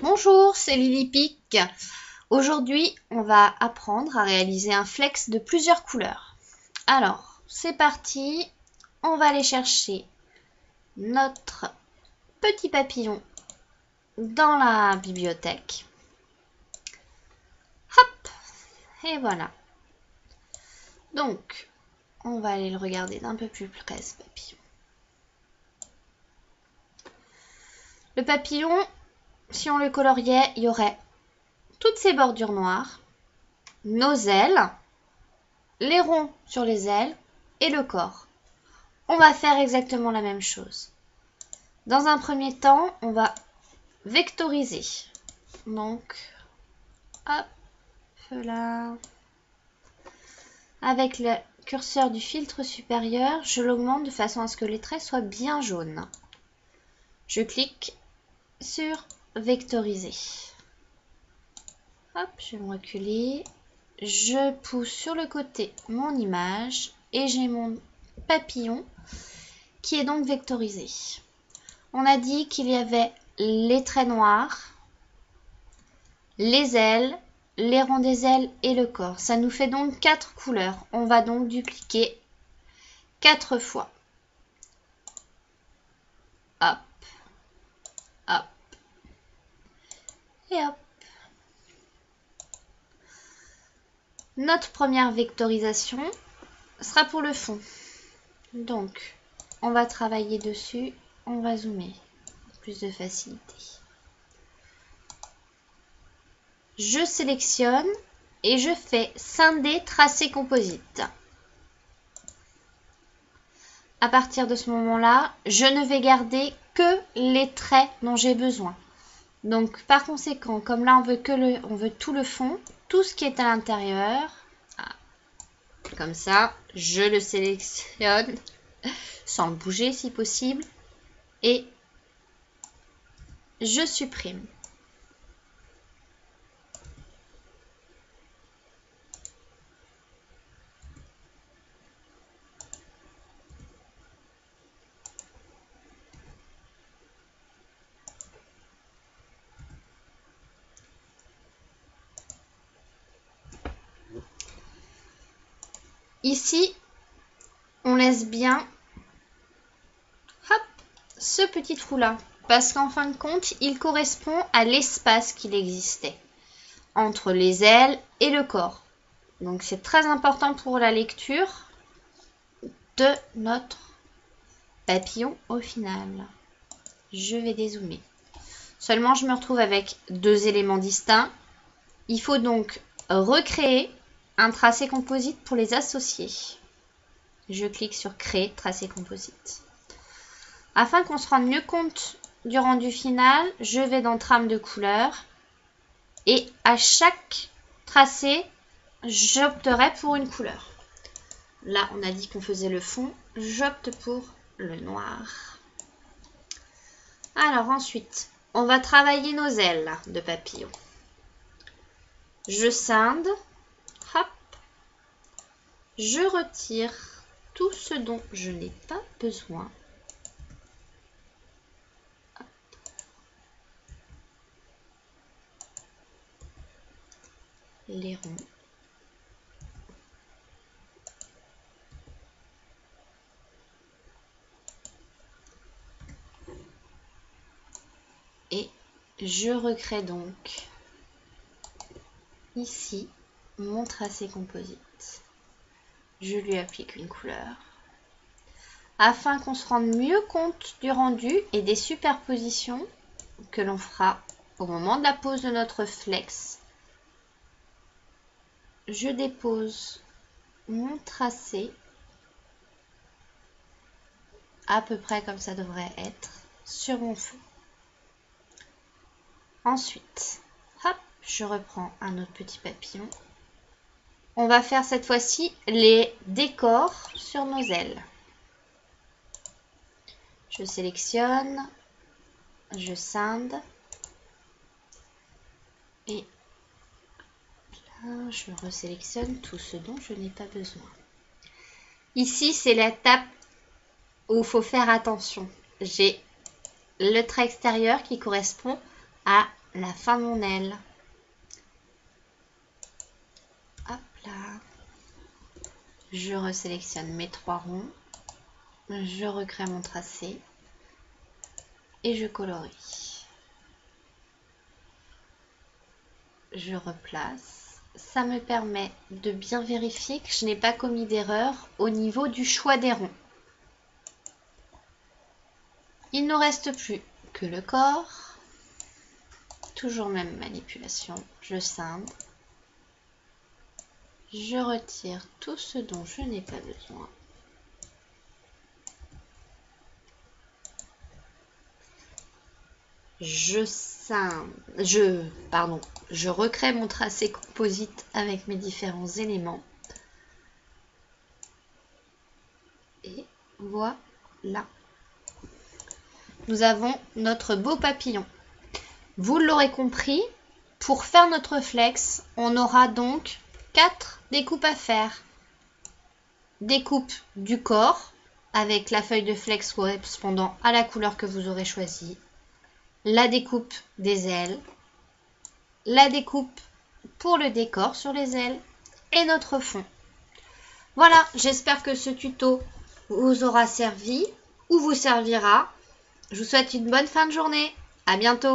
Bonjour, c'est Lily Pic. Aujourd'hui, on va apprendre à réaliser un flex de plusieurs couleurs. Alors, c'est parti. On va aller chercher notre petit papillon dans la bibliothèque. Hop, et voilà. Donc, on va aller le regarder d'un peu plus près, ce papillon. Le papillon, si on le coloriait, il y aurait toutes ces bordures noires, nos ailes, les ronds sur les ailes et le corps. On va faire exactement la même chose. Dans un premier temps, on va vectoriser. Donc, hop là. Avec le curseur du filtre supérieur, je l'augmente de façon à ce que les traits soient bien jaunes. Je clique sur vectoriser. Hop, je vais me reculer. Je pousse sur le côté mon image et j'ai mon papillon qui est donc vectorisé. On a dit qu'il y avait les traits noirs, les ailes, les ronds des ailes et le corps. Ça nous fait donc 4 couleurs. On va donc dupliquer 4 fois. Hop, hop et hop. Notre première vectorisation sera pour le fond. Donc, on va travailler dessus. On va zoomer pour plus de facilité. Je sélectionne et je fais scinder tracé composite. À partir de ce moment-là, je ne vais garder que les traits dont j'ai besoin. Donc par conséquent, comme là on veut tout le fond, tout ce qui est à l'intérieur, comme ça, je le sélectionne sans le bouger si possible et je supprime. Ici, on laisse bien hop, ce petit trou-là, parce qu'en fin de compte, il correspond à l'espace qu'il existait entre les ailes et le corps. Donc c'est très important pour la lecture de notre papillon au final. Je vais dézoomer. Seulement, je me retrouve avec 2 éléments distincts. Il faut donc recréer un tracé composite pour les associer. Je clique sur créer tracé composite. Afin qu'on se rende mieux compte du rendu final, je vais dans trame de couleur et à chaque tracé, j'opterai pour une couleur. Là, on a dit qu'on faisait le fond, j'opte pour le noir. Alors ensuite, on va travailler nos ailes de papillon. Je scinde, hop, je retire tout ce dont je n'ai pas besoin. Hop. Les ronds. Et je recrée donc ici mon tracé composite. Je lui applique une couleur. Afin qu'on se rende mieux compte du rendu et des superpositions que l'on fera au moment de la pose de notre flex, je dépose mon tracé à peu près comme ça devrait être sur mon fond. Ensuite, hop, je reprends un autre petit papillon. On va faire cette fois-ci les décors sur nos ailes. Je sélectionne, je scinde et là, je resélectionne tout ce dont je n'ai pas besoin. Ici, c'est l'étape où il faut faire attention. J'ai le trait extérieur qui correspond à la fin de mon aile. Hop là. Je resélectionne mes 3 ronds. Je recrée mon tracé. Et je colorie. Je replace. Ça me permet de bien vérifier que je n'ai pas commis d'erreur au niveau du choix des ronds. Il ne nous reste plus que le corps. Toujours même manipulation. Je scinde. Je retire tout ce dont je n'ai pas besoin. Je recrée mon tracé composite avec mes différents éléments. Et voilà. Nous avons notre beau papillon. Vous l'aurez compris, pour faire notre flex, on aura donc 4 découpes à faire. Découpe du corps, avec la feuille de flex correspondant à la couleur que vous aurez choisie. La découpe des ailes. La découpe pour le décor sur les ailes. Et notre fond. Voilà, j'espère que ce tuto vous aura servi ou vous servira. Je vous souhaite une bonne fin de journée. À bientôt.